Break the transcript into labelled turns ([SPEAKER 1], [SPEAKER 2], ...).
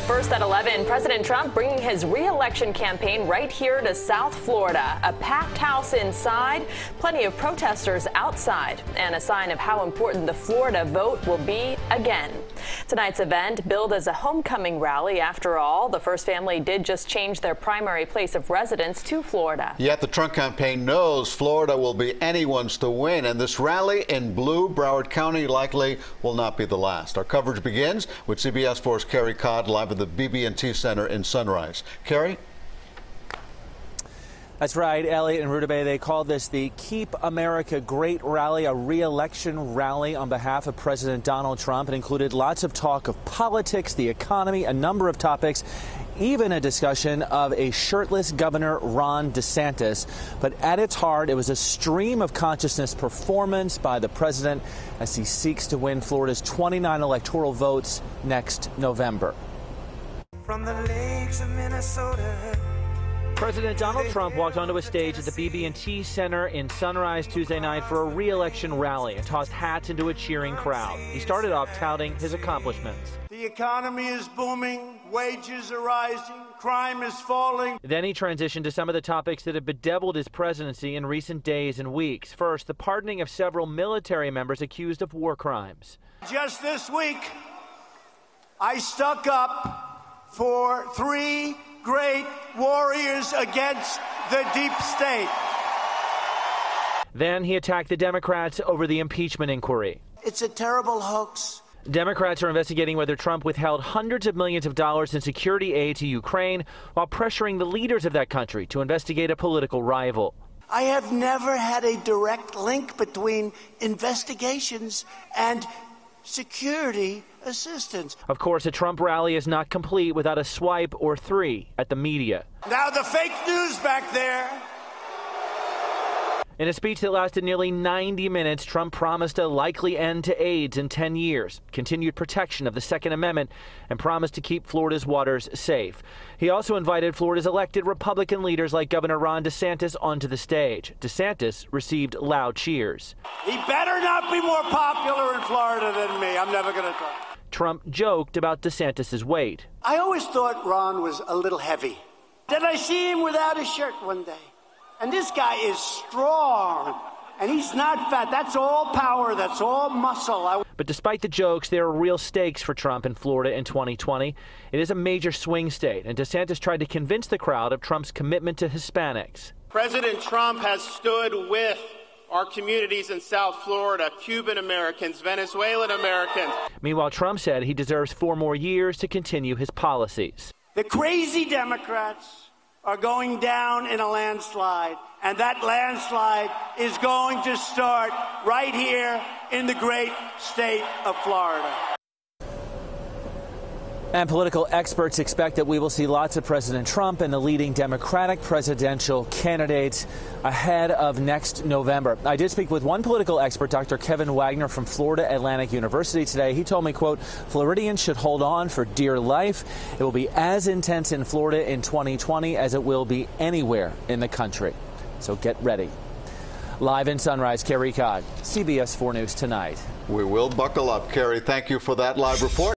[SPEAKER 1] First at 11, President Trump bringing his re-election campaign right here to South Florida. A packed house inside, plenty of protesters outside, and a sign of how important the Florida vote will be again. Tonight's event billed as a homecoming rally. After all, the first family did just change their primary place of residence to Florida. Yet the Trump campaign knows Florida will be anyone's to win, and this rally in blue Broward County likely will not be the last. Our coverage begins with CBS 4's Carey live at the BB&T Center in Sunrise. Carey?
[SPEAKER 2] That's right, Elliot and Rutabaga. They called this the Keep America Great rally, a re-election rally on behalf of President Donald Trump. It included lots of talk of politics, the economy, a number of topics, even a discussion of a shirtless Governor Ron DeSantis. But at its heart, it was a stream of consciousness performance by the president as he seeks to win Florida's 29 electoral votes next November.
[SPEAKER 3] From the lakes of Minnesota.
[SPEAKER 2] President Donald Trump walked onto a stage at the BB&T Center in Sunrise Tuesday night for a re-election rally and tossed hats into a cheering crowd. He started off touting his accomplishments.
[SPEAKER 4] The economy is booming, wages are rising, crime is falling.
[SPEAKER 2] Then he transitioned to some of the topics that have bedeviled his presidency in recent days and weeks. First, the pardoning of several military members accused of war crimes.
[SPEAKER 4] Just this week, I stuck up for 3 great warriors against the deep state.
[SPEAKER 2] Then he attacked the Democrats over the impeachment inquiry.
[SPEAKER 4] It's a terrible hoax.
[SPEAKER 2] Democrats are investigating whether Trump withheld hundreds of millions of dollars in security aid to Ukraine while pressuring the leaders of that country to investigate a political rival.
[SPEAKER 4] I have never had a direct link between investigations and security assistance.
[SPEAKER 2] Of course, a Trump rally is not complete without a swipe or 3 at the media.
[SPEAKER 4] Now the fake news back there.
[SPEAKER 2] In a speech that lasted nearly 90 minutes, Trump promised a likely end to AIDS in 10 years, continued protection of the Second Amendment, and promised to keep Florida's waters safe. He also invited Florida's elected Republican leaders like Governor Ron DeSantis onto the stage. DeSantis received loud cheers.
[SPEAKER 4] He better not be more popular in Florida than me. I'm never going to talk.
[SPEAKER 2] Trump joked about DeSantis' weight.
[SPEAKER 4] I always thought Ron was a little heavy. Then I see him without a shirt one day. And this guy is strong, and he's not fat. That's all power. That's all muscle.
[SPEAKER 2] But despite the jokes, there are real stakes for Trump in Florida in 2020. It is a major swing state, and DeSantis tried to convince the crowd of Trump's commitment to Hispanics.
[SPEAKER 5] President Trump has stood with our communities in South Florida, Cuban Americans, Venezuelan Americans.
[SPEAKER 2] Meanwhile, Trump said he deserves 4 more years to continue his policies.
[SPEAKER 4] The crazy Democrats are going down in a landslide, and that landslide is going to start right here in the great state of Florida.
[SPEAKER 2] And political experts expect that we will see lots of President Trump and the leading Democratic presidential candidates ahead of next November. I did speak with one political expert, Dr. Kevin Wagner from Florida Atlantic University today. He told me, quote, Floridians should hold on for dear life. It will be as intense in Florida in 2020 as it will be anywhere in the country. So get ready. Live in Sunrise, Carey, CBS 4 News Tonight.
[SPEAKER 6] We will buckle up. Carey, thank you for that live report.